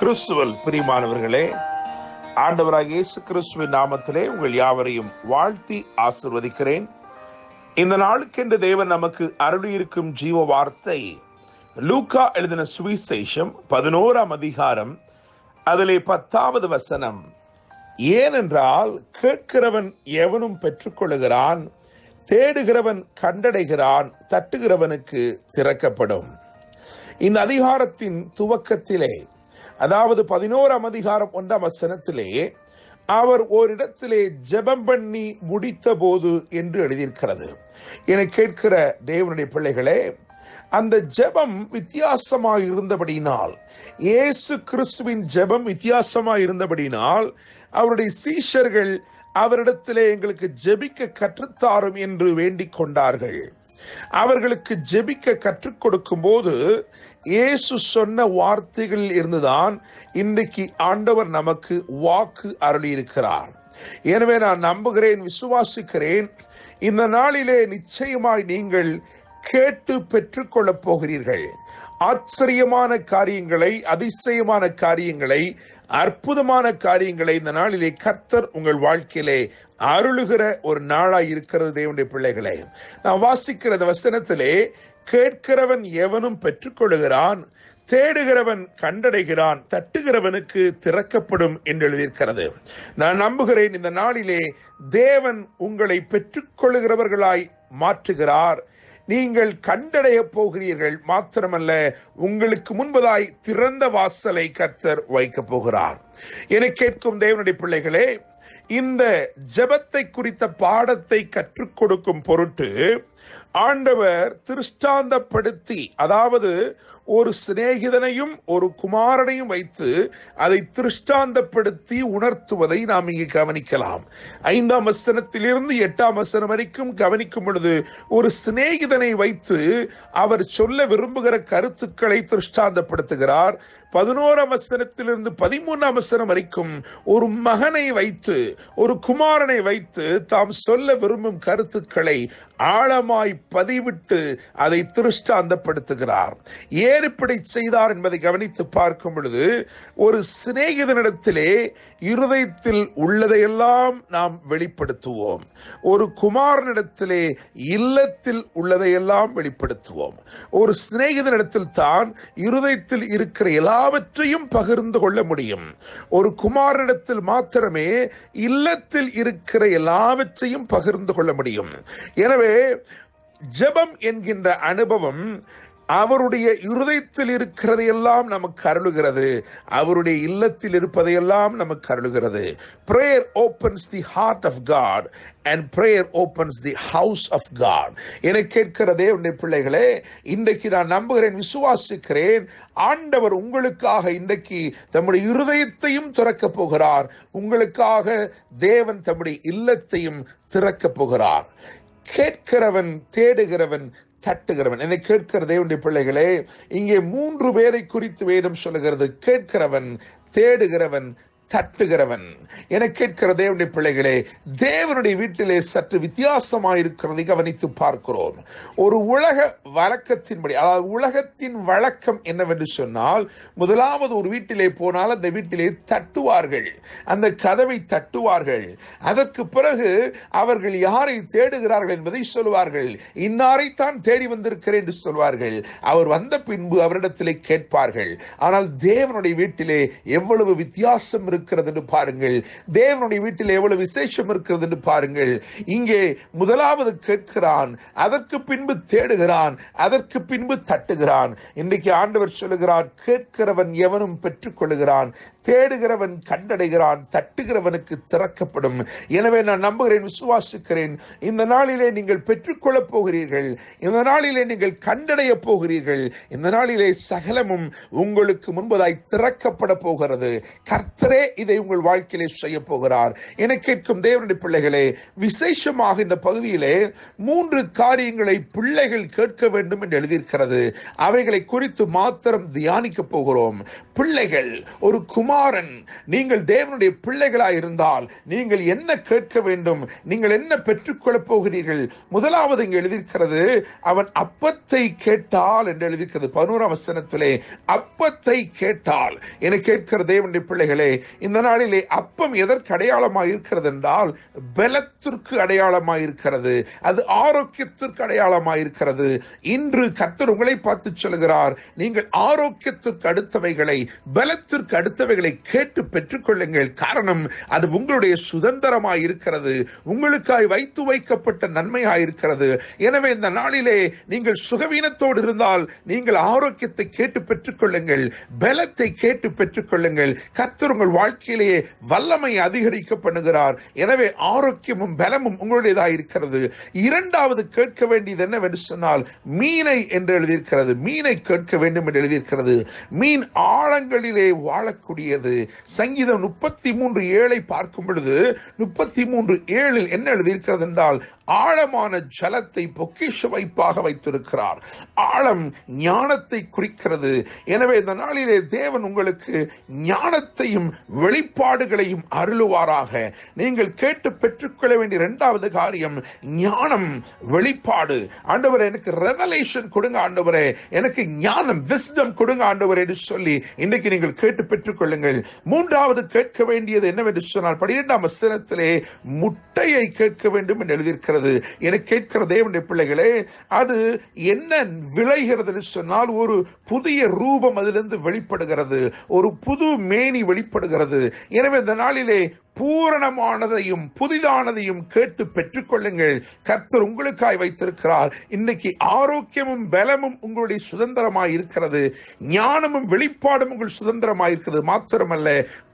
கிறிஸ்துவல் பிரியமானவர்களே, ஆண்டவராகிய இயேசு கிறிஸ்துவின் நாமத்திலே உங்கள் யாவரையும் வாழ்த்தி ஆசீர்வதிக்கிறேன். இந்த நாளுக்கென்று தேவன் நமக்கு அருளியிருக்கும் ஜீவ வார்த்தை லூக்கா எழுதின சுவிசேஷம் 11ஆம் அதிகாரம், அதிலே 10வது வசனம். ஏனென்றால் கேட்கிறவன் எவனும் பெற்றுக்கொள்ளுகிறான், தேடுகிறவன் கண்டடைகிறான், தட்டுகிறவனுக்கு திறக்கப்படும். இந்த அதிகாரத்தின் துவக்கத்திலே, அதாவது 11ஆம் அதிகாரம் 1ஆம் வசனத்திலே, அவர் ஓரிடத்திலே ஜெபம் பண்ணி முடித்த போது என்று எழுதியிருக்கிறது. என கேட்கிற தேவனுடைய பிள்ளைகளே, அந்த ஜெபம் வித்தியாசமாக இருந்தபடியினால், இயேசு கிறிஸ்துவின் ஜெபம் வித்தியாசமாக இருந்தபடியினால், அவருடைய சீஷர்கள் அவரிடத்திலே எங்களுக்கு ஜெபிக்க கற்றுத்தாரும் என்று வேண்டிக் கொண்டார்கள். அவர்களுக்கு ஜெபிக்க கற்றுக் கொடுக்கும் போது இயேசு சொன்ன வார்த்தைகளில் இருந்துதான் இன்றைக்கு ஆண்டவர் நமக்கு வாக்கு அருளியிருக்கிறார். எனவே நான் நம்புகிறேன், விசுவாசிக்கிறேன், இந்த நாளிலே நிச்சயமாய் நீங்கள் கேட்டு பெற்றுக்கொள்ளப் போகிறீர்கள். ஆச்சரியமான காரியங்களை, அதிசயமான காரியங்களை, அற்புதமான காரியங்களை இந்த நாளிலே கர்த்தர் உங்கள் வாழ்க்கையிலே அருளுகிற ஒரு நாளாய் இருக்கிறது. தேவனுடைய பிள்ளைகளே, நான் வாசிக்கிற வசனத்திலே, கேட்கிறவன் எவனும் பெற்றுக்கொள்ளுகிறான், தேடுகிறவன் கண்டடைகிறான், தட்டுகிறவனுக்கு திறக்கப்படும் என்று எழுதியிருக்கிறது. நான் நம்புகிறேன், இந்த நாளிலே தேவன் உங்களை பெற்றுக்கொள்ளுகிறவர்களாய் மாற்றுகிறார். நீங்கள் கண்டடைய போகிறீர்கள். மாத்திரமல்ல, உங்களுக்கு முன்பதாய் திறந்த வாசலை கர்த்தர் வைக்கப் போகிறார். என கேட்கும் தேவனுடைய பிள்ளைகளே, இந்த ஜெபத்தை குறித்த பாடத்தை கற்றுக் கொடுக்கும் பொருட்டு ஆண்டவர் திருஷ்டாந்தப்படுத்தி, அதாவது ஒரு சிநேகிதனையும் ஒரு குமாரனையும் வைத்து அதை திருஷ்டாந்தப்படுத்தி உணர்த்துவதை நாம் இங்கே கவனிக்கலாம். 5ஆம் வசனத்திலிருந்து 8ஆம் வசனம் வரைக்கும் கவனிக்கும் பொழுது, ஒரு சிநேகிதனை வைத்து அவர் சொல்ல விரும்புகிற கருத்துக்களை திருஷ்டாந்தப்படுத்துகிறார். 11ஆம் வசனத்திலிருந்து 13ஆம் வசனம் வரைக்கும் ஒரு மகனை வைத்து, ஒரு குமாரனை வைத்து தாம் சொல்ல விரும்பும் கருத்துக்களை ஆழமாய் பதிவிட்டு அதை திருஷ்டாந்தப்படுத்துகிறார். ஏன் இப்படி செய்தார் என்பதை கவனித்து பார்க்கும் பொழுது, ஒரு சிநேகிதனிடத்திலே இருதயத்தில் உள்ளதையெல்லாம் நாம் வெளிப்படுத்துவோம். ஒரு குமாரனிடத்திலே இல்லத்தில் உள்ளதையெல்லாம் வெளிப்படுத்துவோம். ஒரு சிநேகிதனிடத்தில் தான் இருதயத்தில் இருக்கிற எல்லாவற்றையும் பகிர்ந்து கொள்ள முடியும். ஒரு குமாரனிடத்தில் மாத்திரமே இல்லத்தில் இருக்கிற எல்லாவற்றையும் பகிர்ந்து கொள்ள முடியும். எனவே ஜெபம் என்கின்ற அனுபவம் அவருடைய இருதயத்தில் இருக்கிறதையெல்லாம் நமக்கு அருளுகிறது, அவருடைய இல்லத்தில் இருப்பதையெல்லாம் நமக்கு அருளுகிறது. Prayer opens the heart of God and prayer opens the house of God. என கேட்கிற தேவனுடைய பிள்ளைகளே, இன்றைக்கு நான் நம்புகிறேன், விசுவாசிக்கிறேன், ஆண்டவர் உங்களுக்காக இன்றைக்கு தம்முடைய இருதயத்தையும் திறக்கப் போகிறார். உங்களுக்காக தேவன் தம்முடைய இல்லத்தையும் திறக்கப் போகிறார். கேட்கிறவன், தேடுகிறவன், தட்டுகிறவன். என்னை கேட்கிற தேவனுடைய பிள்ளைகளே, இங்கே 3 பேரை குறித்து வேதம் சொல்லுகிறது. கேட்கிறவன், தேடுகிறவன், தட்டுகிறவன். என கேட்கிற தேவனுடைய பிள்ளைகளே, தேவனுடைய வீட்டிலே சற்று வித்தியாசமாயிருக்கிறதை கவனித்து பார்க்கிறோம். ஒரு உலக வழக்கத்தின்படி, அதாவது உலகத்தின் வழக்கம் என்னவென்று சொன்னால், முதலாவது ஒரு வீட்டிலே போனால் அந்த வீட்டிலே தட்டுவார்கள், அந்த கதவை தட்டுவார்கள். அதற்கு பிறகு அவர்கள் யாரை தேடுகிறார்கள் என்பதை சொல்வார்கள். இன்னாரைத்தான் தேடி வந்திருக்கிறேன் என்று சொல்வார்கள். அவர் வந்த பின்பு அவரிடத்திலே கேட்பார்கள். ஆனால் தேவனுடைய வீட்டிலே எவ்வளவு வித்தியாசம் இருக்கிறது என்று பாருங்கள். தேவனுடைய வீட்டில் எவ்வளவு விசேஷம் இருக்கிறது என்று பாருங்கள். இங்கே முதலாவது கேட்கிறான், அதற்கு பின்பு தேடுகிறான், அதற்கு பின்பு தட்டுகிறான். இன்றைக்கு ஆண்டவர் சொல்லுகிறார், கேட்கிறவன் எவனும் பெற்றுக்கொள்ளுகிறான், தேடுகிறவன் கண்டடைகிறான், தட்டுகிறவனுக்கு திறக்கப்படும். எனவே நான் நம்புகிறேன், விசுவாசிக்கிறேன், இந்த நாளிலே நீங்கள் பெற்றுக்கொள்ளப் போகிறீர்கள். இந்த நாளிலே நீங்கள் கண்டடைய போகிறீர்கள். இந்த நாளிலே சகலமும் உங்களுக்கு முன்பதாய் திறக்கப்பட போகிறது. கர்த்தரே இதை உங்கள் வாழ்க்கையிலே செய்ய போகிறார் என கேட்கும் தேவனுடைய பிள்ளைகளே, விசேஷமாக இந்த பகுதியிலே 3 காரியங்களை பிள்ளைகள் கேட்க வேண்டும் என்று எழுதியிருக்கிறது. அவைகளை குறித்து மாத்திரம் தியானிக்க போகிறோம். பிள்ளைகள், ஒரு குமாரன், நீங்கள் தேவனுடைய பிள்ளைகளாய் இருந்தால் நீங்கள் என்ன கேட்க வேண்டும், நீங்கள் என்ன பெற்றுக்கொள்ளப் போகிறீர்கள்? முதலாவது இங்கு எழுதியிருக்கிறது, அவன் அப்பத்தை கேட்டால் என்று எழுதியிருக்கிறது. 11ஆம் வசனத்திலே அப்பத்தை கேட்டால் என கேட்கிற தேவனுடைய பிள்ளைகளே, இந்த நாளிலே அப்பம் எதற்கு அடையாளமாக இருக்கிறது என்றால் பலத்திற்கு அடையாளமாக இருக்கிறது. அது ஆரோக்கியத்திற்கு அடையாளமாக இருக்கிறது. இன்று கர்த்தர் உங்களை பார்த்து சொல்கிறார், நீங்கள் ஆரோக்கியத்திற்கு அடுத்தவைகளை, பலத்திற்கு அடுத்தவைகளை கேட்டு பெற்றுக்கொள்ளுங்கள். காரணம், அது உங்களுடைய சுதந்திரமாய் இருக்கிறது, உங்களுக்காய் வைக்கப்பட்ட நன்மையாய் இருக்கிறது. எனவே இந்த நாளிலே நீங்கள் சுகவீனத்தோடு இருந்தால் நீங்கள் ஆரோக்கியத்தை கேட்டு பெற்றுக்கொள்ளுங்கள், பலத்தை கேட்டு பெற்றுக்கொள்ளுங்கள். கர்த்தர் உங்கள் வாழ்க்கையிலேயே வல்லமை அதிகரிக்க பண்ணுகிறார். எனவே ஆரோக்கியமும் பலமும் உங்களுடையதாக இருக்கிறது. இரண்டாவது கேட்க வேண்டியது என்னவென்று சொன்னால், மீனை என்று எழுதியிருக்கிறது. மீனை கேட்க வேண்டும் என்று எழுதியிருக்கிறது. மீன் ஆழங்களிலே வாழக்கூடியது. சங்கீதம் 33:7 பார்க்கும் பொழுது 33:7 என்ன எழுதியிருக்கிறது என்றால், ஆழமான ஜலத்தை பொக்கிஷ வைப்பாக வைத்திருக்கிறார். ஆழம் ஞானத்தை குறிக்கிறது. எனவே இந்த நாளிலே தேவன் உங்களுக்கு ஞானத்தையும் வெளிப்பாடுகளையும் அருளுவாராக. நீங்கள் கேட்டு பெற்றுக்கொள்ள வேண்டிய இரண்டாவது காரியம் ஞானம், வெளிப்பாடு. ஆண்டவரே, எனக்கு ரெவலேஷன் கொடுங்க ஆண்டவரே, எனக்கு ஞானம், விஸ்டம் கொடுங்க ஆண்டவரே என்று சொல்லி இன்றைக்கு நீங்கள் கேட்டு பெற்றுக்கொள்ளுங்கள். மூன்றாவது கேட்க வேண்டியது என்னவென்று சொன்னால், 12ஆம் வசனத்திலே முட்டையை கேட்க வேண்டும் என்று எழுதியிருக்கிறது. என கேட்கிற தேவனுடைய பிள்ளைகளே, அது என்ன விளைகிறது என்று சொன்னால், ஒரு புதிய ரூபம் அதிலிருந்து வெளிப்படுகிறது, ஒரு புது மேனி வெளிப்படுகிறது. எனவே இந்த நாளிலே பூரணமானதையும் புதிதானதையும் கேட்டு பெற்றுக்கொள்ளுங்கள். கர்த்தர் உங்களுக்காய் வைத்திருக்கிறார். இன்னைக்கு ஆரோக்கியமும் பலமும் உங்களுடைய சுதந்திரமாய் இருக்கிறது. ஞானமும் வெளிப்பாடும் உங்கள் சுதந்திரமாய் இருக்கிறது. மாத்திரமல்ல,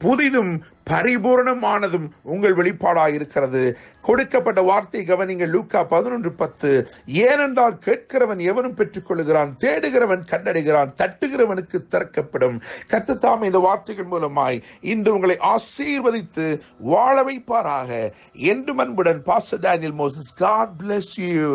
புதிதும் பரிபூர்ணமானதும் உங்கள் வெளிப்பாடாய் இருக்கிறது. கொடுக்கப்பட்ட வார்த்தை கவனிங்கள். லூக்கா 11:10. ஏனென்றால் கேட்கிறவன் எவனும் பெற்றுக் கொள்ளுகிறான், தேடுகிறவன் கண்டடைகிறான், தட்டுகிறவனுக்கு திறக்கப்படும். கர்த்தர் தாமே இந்த வார்த்தைகள் மூலமாய் இன்று உங்களை ஆசீர்வதித்து வாழ வைப்பாராக. என்று அன்புடன் pastor Daniel Moses. God bless you.